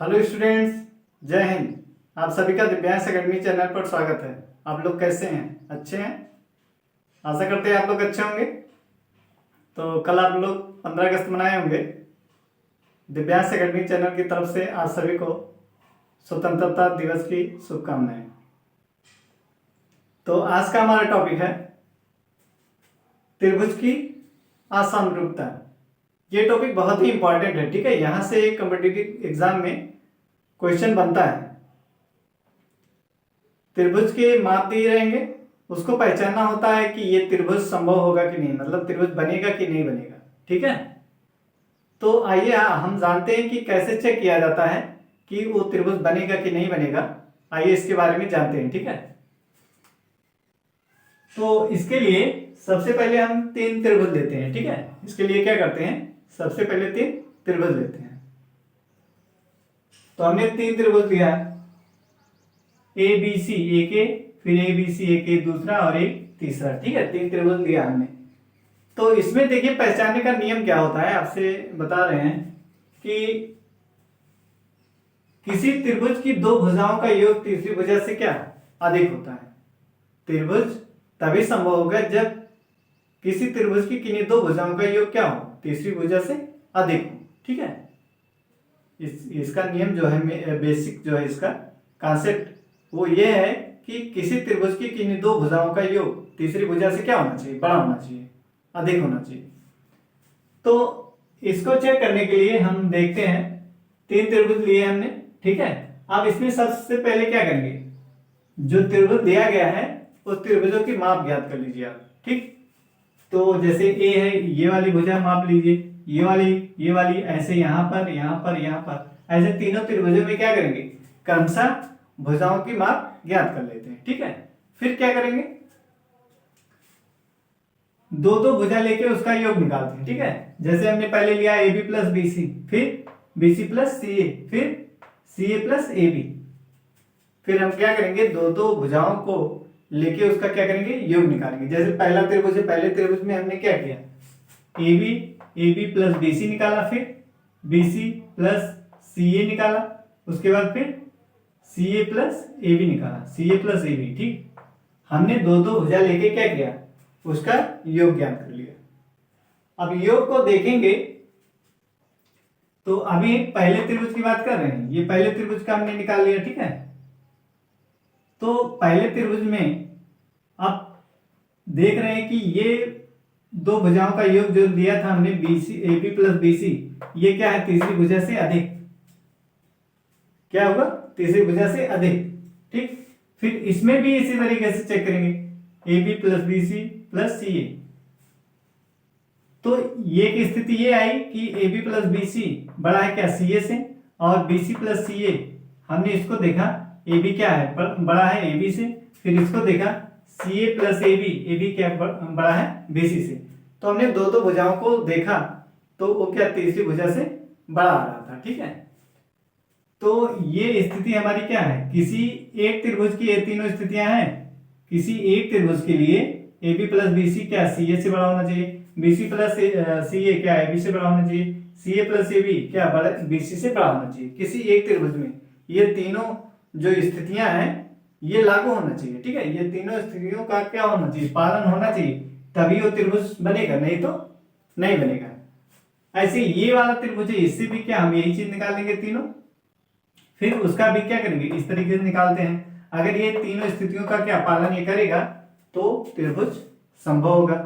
Hello students, जय हिंद। आप सभी का दिव्यांश एकेडमी चैनल पर स्वागत है। आप लोग कैसे हैं? अच्छे हैं? आशा करते हैं आप लोग अच्छे होंगे। तो कल आप लोग 15 अगस्त मनाए होंगे। दिव्यांश एकेडमी चैनल की तरफ से आप सभी को स्वतंत्रता दिवस की शुभकामनाएं। तो आज का हमारा टॉपिक है त्रिभुज की असमरूपता। ये टॉपिक बहुत ही इंपॉर्टेंट है, ठीक है। यहाँ से कॉम्पिटिटिव एग्जाम में क्वेश्चन बनता है। त्रिभुज के माप दिए रहेंगे, उसको पहचानना होता है कि ये त्रिभुज संभव होगा कि नहीं, मतलब त्रिभुज बनेगा कि नहीं बनेगा, ठीक है। तो आइए हम जानते हैं कि कैसे चेक किया जाता है कि वो त्रिभुज बनेगा कि नहीं बनेगा। आइए इसके बारे में जानते हैं, ठीक है। तो इसके लिए सबसे पहले हम 3 त्रिभुज लेते हैं, ठीक है। इसके लिए क्या करते हैं, सबसे पहले 3 त्रिभुज लेते हैं। तो हमने 3 त्रिभुज लिया, ए बी सी एक, फिर ए बी सी एक दूसरा और एक तीसरा, ठीक है। 3 त्रिभुज लिया हमने। तो इसमें देखिए पहचानने का नियम क्या होता है, आपसे बता रहे हैं कि किसी त्रिभुज की 2 भुजाओं का योग तीसरी भुजा से क्या अधिक होता है। त्रिभुज तभी संभव होगा जब किसी त्रिभुज की किन्हीं 2 भुजाओं का योग क्या हो, तीसरी भुजा से अधिक हो, ठीक है। इसका नियम जो है, बेसिक जो है इसका कॉन्सेप्ट, वो ये है कि किसी त्रिभुज की किन्हीं 2 भुजाओं का योग तीसरी भुजा से क्या होना चाहिए, बड़ा होना चाहिए, अधिक होना चाहिए। तो इसको चेक करने के लिए हम देखते हैं, 3 त्रिभुज लिए हमने, ठीक है। अब इसमें सबसे पहले क्या करेंगे, जो त्रिभुज दिया गया है उस त्रिभुजों की माप ज्ञात कर लीजिए आप, ठीक। तो जैसे ए है, ये वाली भुजा माप लीजिए, ये वाली ऐसे यहां पर यहां पर यहां पर, ऐसे तीनों त्रिभुजों में क्या करेंगे, क्रमशः भुजाओं की माप ज्ञात कर लेते हैं, ठीक है। फिर क्या करेंगे, 2 भुजा लेके उसका योग निकालते हैं, ठीक है। जैसे हमने पहले लिया A B plus B C, फिर बी सी प्लस सी ए, फिर सी ए प्लस ए बी। फिर हम क्या करेंगे, 2 भुजाओं को लेके उसका क्या करेंगे, योग निकालेंगे। जैसे पहला त्रिभुज है, पहले त्रिभुज में हमने क्या किया, A B plus B C निकाला, फिर बी सी प्लस सी ए निकाला, उसके बाद फिर सी ए प्लस ए बी निकाला, सी ए प्लस ए बी, ठीक। हमने 2 भुजा लेके क्या किया, उसका योग ज्ञात कर लिया। अब योग को देखेंगे तो अभी पहले त्रिभुज की बात कर रहे हैं, ये पहले त्रिभुज का हमने निकाल लिया, ठीक है। तो पहले त्रिभुज में आप देख रहे हैं कि ये 2 भुजाओं का योग जो दिया था हमने, B C A B plus B C, ये क्या है, तीसरी भुजा से अधिक, क्या होगा, तीसरी भुजा से अधिक, ठीक। फिर इसमें भी इसी तरीके से चेक करेंगे, A B plus B C plus C A. तो ये की स्थिति ये आई कि A B plus B C बड़ा है क्या, सी ए से, और बी सी प्लस सी ए, हमने इसको देखा ए बी क्या है, बड़ा है ए बी से। फिर इसको देखा सी ए प्लस ए बी क्या बड़ा है बी सी से। तो हमने 2 भुजाओं को देखा तो वो क्या, तीसरी भुजा से बड़ा आ रहा था, ठीक है। तो ये स्थिति हमारी क्या है, किसी एक त्रिभुज की ये तीनों स्थितियां हैं। किसी एक त्रिभुज के लिए A B plus B C क्या, सी ए से बड़ा होना चाहिए, बी सी प्लस सी ए क्या, ए बी से बड़ा होना चाहिए, सी ए प्लस ए बी क्या, बड़ा बी सी से बड़ा होना चाहिए। किसी एक त्रिभुज में ये तीनों जो स्थितियां हैं ये लागू होना चाहिए, ठीक है। ये तीनों स्थितियों का क्या होना चाहिए, पालन होना चाहिए, तभी वो त्रिभुज बनेगा, नहीं तो नहीं बनेगा। ऐसे ये वाला त्रिभुज है, इससे भी क्या हम यही चीज निकाल लेंगे तीनों, फिर उसका भी क्या करेंगे, इस तरीके से निकालते हैं। अगर ये तीनों स्थितियों का क्या पालन ये करेगा तो त्रिभुज संभव होगा,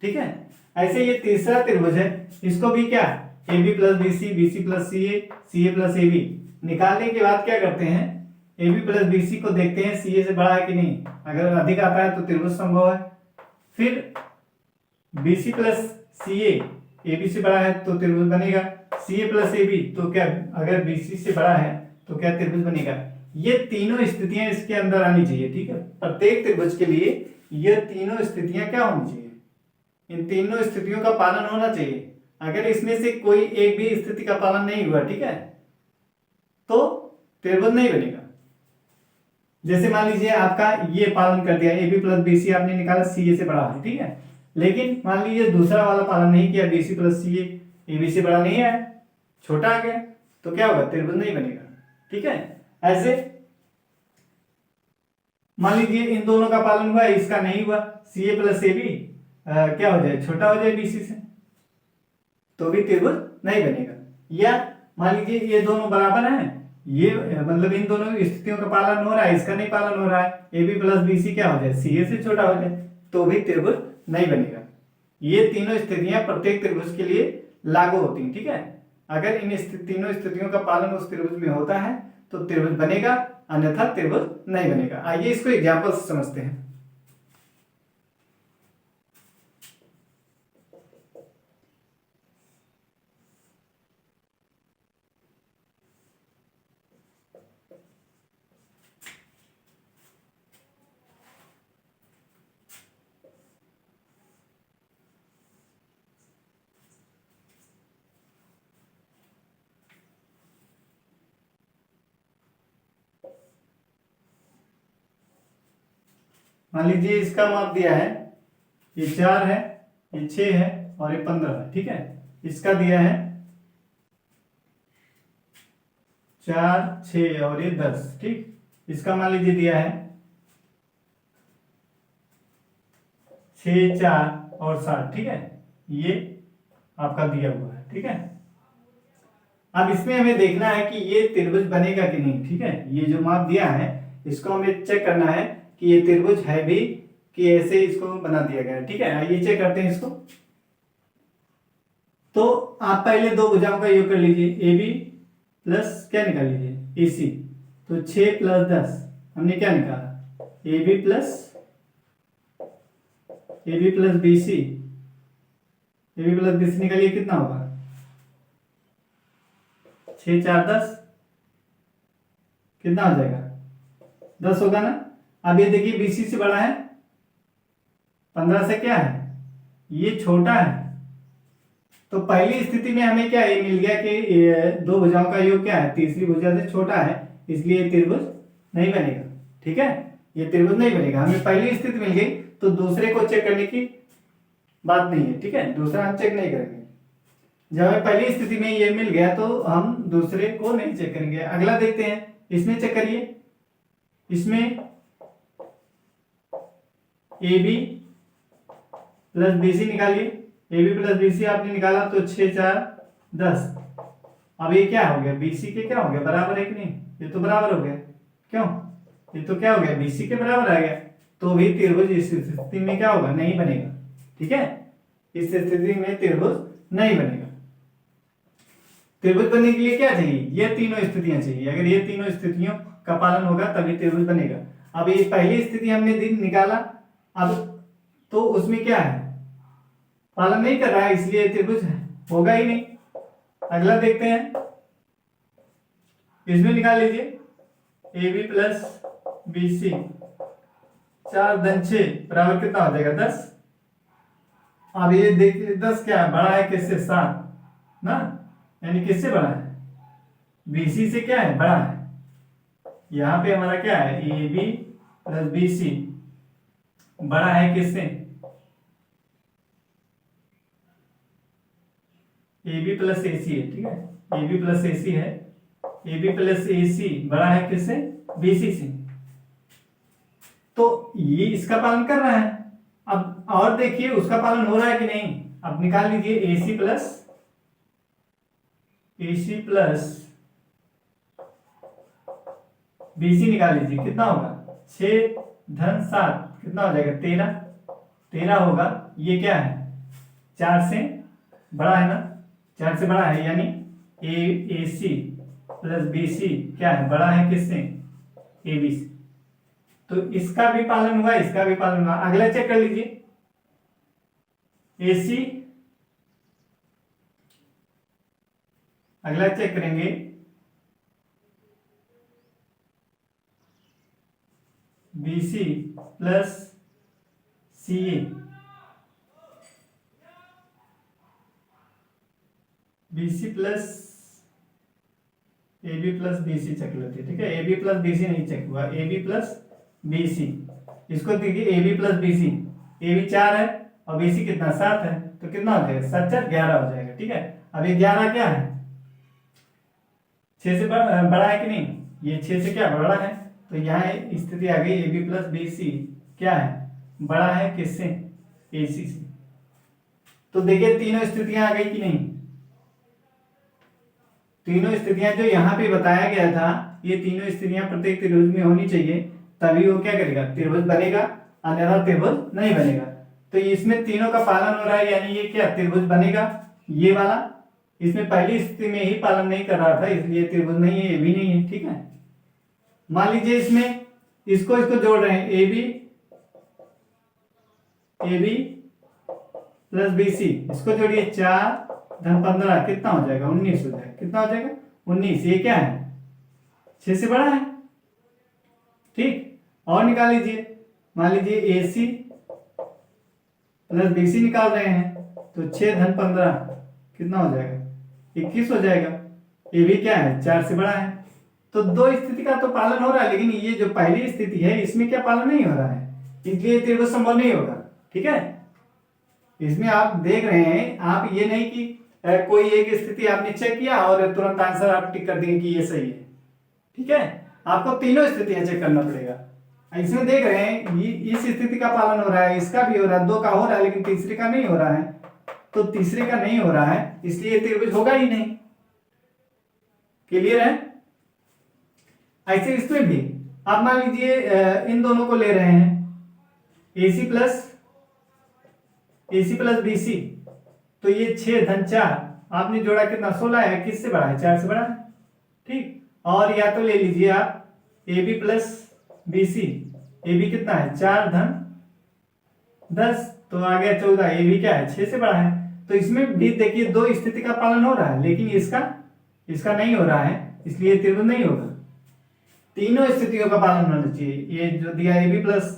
ठीक है। ऐसे ये तीसरा त्रिभुज है, इसको भी क्या, A B plus B C plus C A plus A B निकालने के बाद क्या करते हैं, A B plus B C को देखते हैं सी ए से बड़ा है कि नहीं, अगर अधिक आता है तो त्रिभुज संभव है। फिर B C plus C A B से बड़ा है तो त्रिभुज बनेगा, सी ए प्लस ए बी तो क्या, अगर बी सी से बड़ा है तो क्या त्रिभुज बनेगा। ये तीनों स्थितियां इसके अंदर आनी चाहिए, ठीक है। प्रत्येक त्रिभुज के लिए ये तीनों स्थितियां क्या होनी चाहिए, इन तीनों स्थितियों का पालन होना चाहिए। अगर इसमें से कोई एक भी स्थिति का पालन नहीं हुआ, ठीक है, तो त्रिभुज नहीं बनेगा। जैसे मान लीजिए आपका ये पालन कर दिया, A B plus B C आपने निकाला, सी ए से बड़ा है, ठीक है। लेकिन मान लीजिए दूसरा वाला पालन नहीं किया, B C plus C A B से बड़ा नहीं है, छोटा आ गया, तो क्या होगा, त्रिभुज नहीं बनेगा। ठीक है। ऐसे मान लीजिए इन दोनों का पालन हुआ, इसका नहीं हुआ, सी ए प्लस ए बी क्या हो जाए, छोटा हो जाए बीसी से, तो भी त्रिभुज नहीं बनेगा। या मान लीजिए ये दोनों बराबर हैं, ये मतलब इन दोनों स्थितियों का पालन हो रहा है, इसका नहीं पालन हो रहा है, A B plus B C क्या हो जाए, सी ए से छोटा हो जाए, तो भी त्रिभुज नहीं बनेगा। ये तीनों स्थितियां प्रत्येक त्रिभुज के लिए लागू होती हैं, ठीक है। अगर इन तीनों स्थितियों का पालन उस त्रिभुज में होता है तो त्रिभुज बनेगा, अन्यथा त्रिभुज नहीं बनेगा। आइए इसको एग्जाम्पल से समझते हैं। मान लीजिए इसका माप दिया है, ये 4 है, ये 6 है और ये 15 है, ठीक है। इसका दिया है 4, 6 और ये 10, ठीक। इसका मान लीजिए दिया है 6, 4 और 7, ठीक है। ये आपका दिया हुआ है, ठीक है। अब इसमें हमें देखना है कि ये त्रिभुज बनेगा कि नहीं, ठीक है। ये जो माप दिया है इसको हमें चेक करना है कि ये त्रिभुज है भी कि ऐसे इसको बना दिया गया है, ठीक है। आइए चेक करते हैं इसको। तो आप पहले दो भुजाओं का योग कर लीजिए, ए बी प्लस क्या निकाल लीजिए, ए सी। तो 6 प्लस 10 हमने क्या निकाला, A B plus B C. A B plus B C निकालिए, कितना होगा, 6, 4, 10, कितना हो जाएगा, 10 होगा ना। अब ये देखिए बीसी से बड़ा है, 15 से क्या है, ये छोटा है। तो पहली स्थिति में हमें क्या ये मिल गया कि ये दो भुजाओं का योग क्या है, तीसरी भुजा से छोटा है, इसलिए ये त्रिभुज नहीं बनेगा, ठीक है। ये त्रिभुज नहीं बनेगा, हमें पहली स्थिति मिल गई, तो दूसरे को चेक करने की बात नहीं है, ठीक है। दूसरा हम चेक नहीं करेंगे। जब हमें पहली स्थिति में ये मिल गया तो हम दूसरे को नहीं चेक करेंगे। अगला देखते हैं, इसमें चेक करिए। इसमें A B plus B C निकालिए। A B plus B C आपने निकाला तो 6, 4, 10। अब ये क्या हो गया, बी सी के क्या हो गया, बराबर है कि नहीं, ये तो बराबर हो गया, क्यों, ये तो क्या हो गया, बी सी के बराबर आ गया। तो भी त्रिभुज इस स्थिति में क्या होगा, नहीं बनेगा, ठीक है। इस स्थिति में त्रिभुज नहीं बनेगा। त्रिभुज बनने के लिए क्या चाहिए, ये तीनों स्थितियां चाहिए। अगर ये तीनों स्थितियों का पालन होगा तभी त्रिभुज बनेगा। अब ये पहली स्थिति हमने निकाला, अब तो उसमें क्या है, पालन नहीं कर रहा है, इसलिए त्रिभुज होगा ही नहीं। अगला देखते हैं, इसमें निकाल लीजिए A B plus B C. 4 धन 6 बराबर कितना हो जाएगा, 10। अब ये देखिए 10 क्या है, बड़ा है किससे, 7 ना, यानी किससे बड़ा है, बीसी से क्या है, बड़ा है। यहां पे हमारा क्या है, A B plus B C बड़ा है किससे, ए बी प्लस ए सी है, ठीक है। ए बी प्लस ए सी है, ए बी प्लस ए सी बड़ा है किससे, बी सी से। तो ये इसका पालन कर रहा है। अब और देखिए उसका पालन हो रहा है कि नहीं। अब निकाल लीजिए ए सी प्लस बी सी निकाल लीजिए, कितना होगा, 6 धन 7 कितना हो जाएगा, 13 होगा। ये क्या है, 4 से बड़ा है ना, 4 से बड़ा है, यानी ए सी प्लस बी सी क्या है, बड़ा है किससे, ए बी से। तो इसका भी पालन हुआ, इसका भी पालन हुआ। अगला चेक कर लीजिए, ए सी, अगला चेक करेंगे B C plus C A. B C plus A B plus B C check लेते हैं, ठीक है। A B plus B C नहीं चेक हुआ, A B plus B C. इसको देखिए A B plus B C, A B 4 है और बी सी कितना, 7 है, तो कितना हो जाएगा, 7, 4, 11 हो जाएगा, ठीक है। अब ये 11 क्या है, 6 से बड़ा है कि नहीं, ये 6 से क्या बड़ा है, तो यहाँ स्थिति आ गई A B plus B C क्या है, बड़ा है किससे, ए सी से। तो देखिए तीनों स्थितियां आ गई कि नहीं, तीनों स्थितियां जो यहाँ पे बताया गया था, ये तीनों स्थितियां प्रत्येक त्रिभुज में होनी चाहिए, तभी वो क्या करेगा, त्रिभुज बनेगा, अन्यथा त्रिभुज नहीं बनेगा। तो इसमें तीनों का पालन हो रहा है, यानी ये क्या त्रिभुज बनेगा, ये वाला। इसमें पहली स्थिति में ही पालन नहीं कर रहा था, इसलिए त्रिभुज नहीं है, ये भी नहीं है, ठीक है। मान लीजिए इसमें इसको इसको जोड़ रहे हैं, A B plus B C, इसको जोड़िए 4 धन 15 कितना हो जाएगा, 19 हो जाएगा। कितना हो जाएगा, 19। ये क्या है, 6 से बड़ा है, ठीक। और निकाल लीजिए, मान लीजिए ए सी प्लस बी सी निकाल रहे हैं, तो 6 धन 15 कितना हो जाएगा, 21 हो जाएगा। ये भी क्या है, 4 से बड़ा है। तो दो स्थिति का तो पालन हो रहा है, लेकिन ये जो पहली स्थिति है इसमें क्या पालन नहीं हो रहा है, इसलिए त्रिभुज संभव नहीं होगा, ठीक है। इसमें आप देख रहे हैं, आप ये नहीं कि कोई एक स्थिति आपने चेक किया और तुरंत आंसर आप टिक कर देंगे कि ये सही है, ठीक है। आपको तीनों स्थितियां चेक करना पड़ेगा। इसमें देख रहे हैं ये इस स्थिति का पालन हो रहा है, इसका भी हो रहा है, दो का हो रहा है, लेकिन तीसरे का नहीं हो रहा है। तो तीसरे का नहीं हो रहा है, इसलिए त्रिभुज होगा ही नहीं। क्लियर है। ऐसे इसमें भी आप मान लीजिए इन दोनों को ले रहे हैं, AC प्लस BC, तो ये 6 धन 4 आपने जोड़ा कितना, 16 है, किससे बड़ा है, 4 से बड़ा है, ठीक। और या तो ले लीजिए आप AB प्लस BC, AB कितना है, 4 धन 10, तो आ गया 14, AB क्या है, 6 से बड़ा है। तो इसमें भी देखिए दो स्थिति का पालन हो रहा है, लेकिन इसका नहीं हो रहा है, इसलिए त्रिभुज नहीं होगा। तीनों स्थितियों का पालन होना चाहिए। ये जो दिया AB प्लस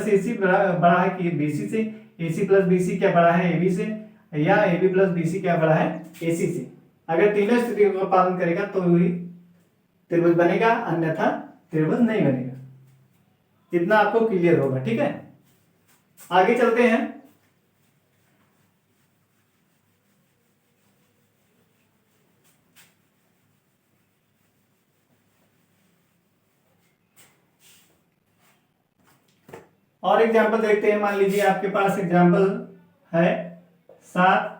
AC बड़ा है कि BC से, AC प्लस BC क्या बड़ा है AB से, या AB प्लस BC क्या बड़ा है AC से। अगर तीनों स्थितियों का पालन करेगा तो ही त्रिभुज बनेगा, अन्यथा त्रिभुज नहीं बनेगा। इतना आपको क्लियर होगा, ठीक है। आगे चलते हैं। और एग्जाम्पल देखते हैं। मान लीजिए आपके पास एग्जाम्पल है 7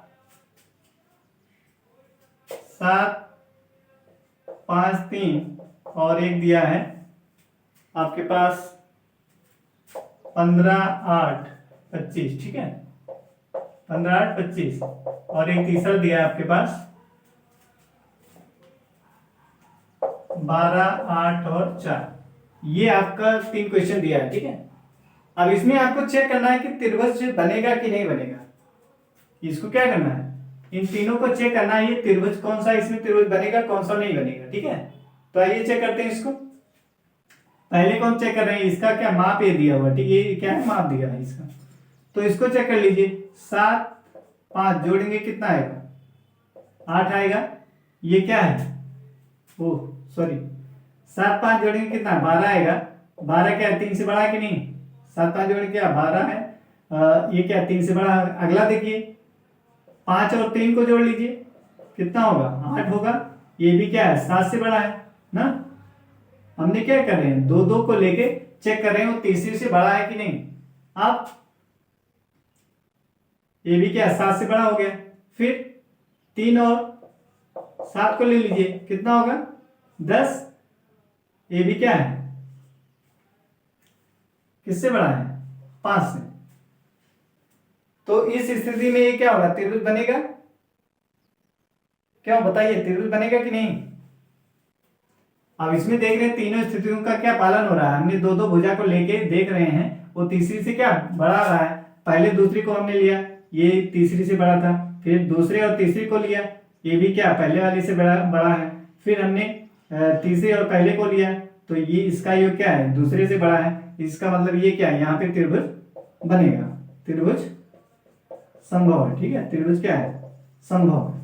5 3 और एक दिया है आपके पास 15 8 25, ठीक है, 15 8 25। और एक तीसरा दिया है आपके पास 12 8 और 4। ये आपका 3 क्वेश्चन दिया है, ठीक है। अब इसमें आपको चेक करना है कि त्रिभुज बनेगा कि नहीं बनेगा। इसको क्या करना है, इन तीनों को चेक करना है, ये त्रिभुज कौन सा इसमें त्रिभुज बनेगा, कौन सा नहीं बनेगा, ठीक है। तो आइए चेक करते हैं इसको। पहले कौन चेक कर रहे हैं, इसका क्या माप ये दिया हुआ, ठीक है, ये क्या है, माप दिया है इसका। तो इसको चेक कर लीजिए। 7 5 जोड़ेंगे कितना आएगा, 8 आएगा। ये क्या है, ओह सॉरी, 7 5 जोड़ेंगे कितना, 12 आएगा। 12 क्या है, 3 से बड़ा है कि नहीं, 7 5 जोड़ेंगे क्या 12 है। ये क्या 3 से बड़ा। अगला देखिए 5 और 3 को जोड़ लीजिए कितना होगा, 8 होगा। ये भी क्या है, 7 से बड़ा है ना। हमने क्या कर रहे हैं, दो को लेके चेक कर रहे हैं वो तीसरे से बड़ा है कि नहीं। आप ये भी क्या 7 से बड़ा हो गया। फिर 3 और 7 को ले लीजिए कितना होगा, 10। ये भी क्या है, किससे बड़ा है, 5 से। तो इस स्थिति में ये क्या होगा, त्रिभुज बनेगा। क्या बताइए, त्रिभुज बनेगा कि नहीं। अब इसमें देख रहे हैं तीनों स्थितियों का क्या पालन हो रहा है। हमने दो भुजा को लेके देख रहे हैं, वो तीसरी से क्या बड़ा रहा है। पहले दूसरी को हमने लिया, ये तीसरी से बड़ा था। फिर दूसरे और तीसरी को लिया, ये भी क्या पहले वाली से बड़ा है। फिर हमने तीसरे और पहले को लिया, तो ये इसका योग क्या है, दूसरे से बड़ा है। इसका मतलब ये क्या है, यहाँ पे त्रिभुज बनेगा, त्रिभुज संभव है, ठीक है। त्रिभुज क्या है, संभव है।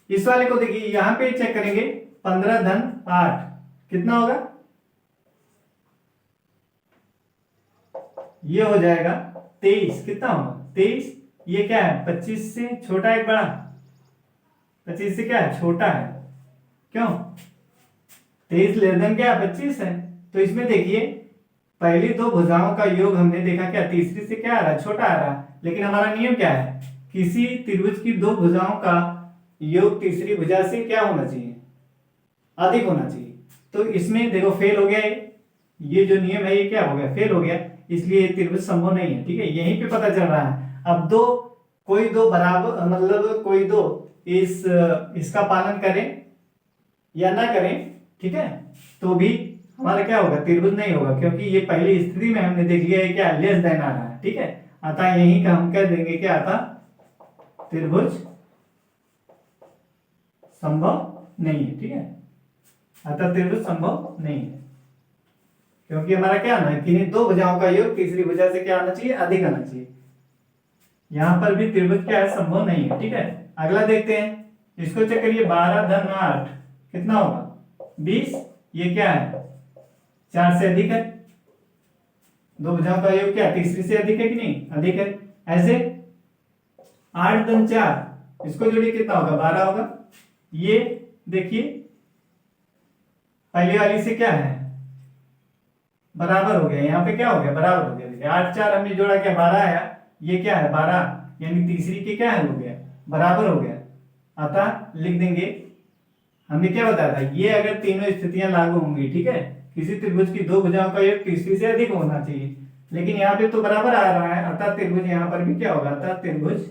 इस वाले को देखिए, यहां पे चेक करेंगे 15 धन 8 कितना होगा, ये हो जाएगा 23। कितना होगा 23। ये क्या है, 25 से छोटा एक बड़ा, 25 से क्या है, छोटा है। क्यों? 23 लेस देन क्या है, 25 है। तो इसमें देखिए पहली दो भुजाओं का योग हमने देखा क्या, तीसरी से क्या आ रहा है, छोटा आ रहा है। लेकिन हमारा नियम क्या है, किसी त्रिभुज की दो भुजाओं का योग तीसरी भुजा से क्या होना चाहिए, अधिक होना चाहिए। तो इसमें देखो फेल हो गया ये जो नियम है ये क्या हो गया, फेल हो गया। इसलिए ये त्रिभुज संभव नहीं है। ठीक है, यहीं पे पता चल रहा है। अब दो कोई दो बराबर मतलब कोई दो इसका पालन करें या ना करें, ठीक है, तो भी हमारा क्या होगा, त्रिभुज नहीं होगा, क्योंकि ये पहली स्थिति में हमने देख लिया है क्या, लेस देन आ रहा है। ठीक है, अतः यही का हम कह देंगे क्या था, त्रिभुज संभव नहीं है। ठीक है, अतः त्रिभुज संभव नहीं है, क्योंकि हमारा क्या आना है, किन्हीं दो भुजाओं का योग तीसरी भुजा से क्या आना चाहिए, अधिक आना चाहिए। यहां पर भी त्रिभुज क्या है, संभव नहीं है। ठीक है, अगला देखते हैं, इसको चेक करिए, 12 धन 8 कितना होगा, 20। ये क्या है, 4 से अधिक है। दो भुजाओं का योग क्या तीसरी से अधिक है कि नहीं, अधिक है। ऐसे 8 धन 4 इसको जोड़िए कितना होगा, 12 होगा। ये देखिए पहली वाली से क्या है, बराबर हो गया। यहाँ पे क्या हो गया, बराबर हो गया। देखिए 8 4 हमने जोड़ा क्या, 12 आया। ये क्या है, 12, यानी तीसरी के क्या है, हो गया, बराबर हो गया। अतः लिख देंगे, हमने क्या बताया था, ये अगर तीनों स्थितियां लागू होंगी, ठीक है, किसी त्रिभुज की दो भुजाओं का योग तीसरी से अधिक होना चाहिए। लेकिन यहाँ पे तो बराबर आ रहा है, अतः त्रिभुज यहाँ पर भी क्या होगा, अतः त्रिभुज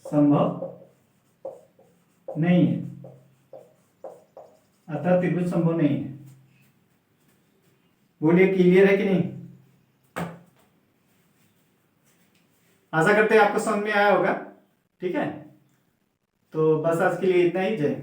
संभव नहीं है। अतः त्रिभुज संभव नहीं है। बोलिए क्लियर है कि नहीं? आशा करते हैं आपको समझ में आया होगा। ठीक है, तो बस आज के लिए इतना ही। जय।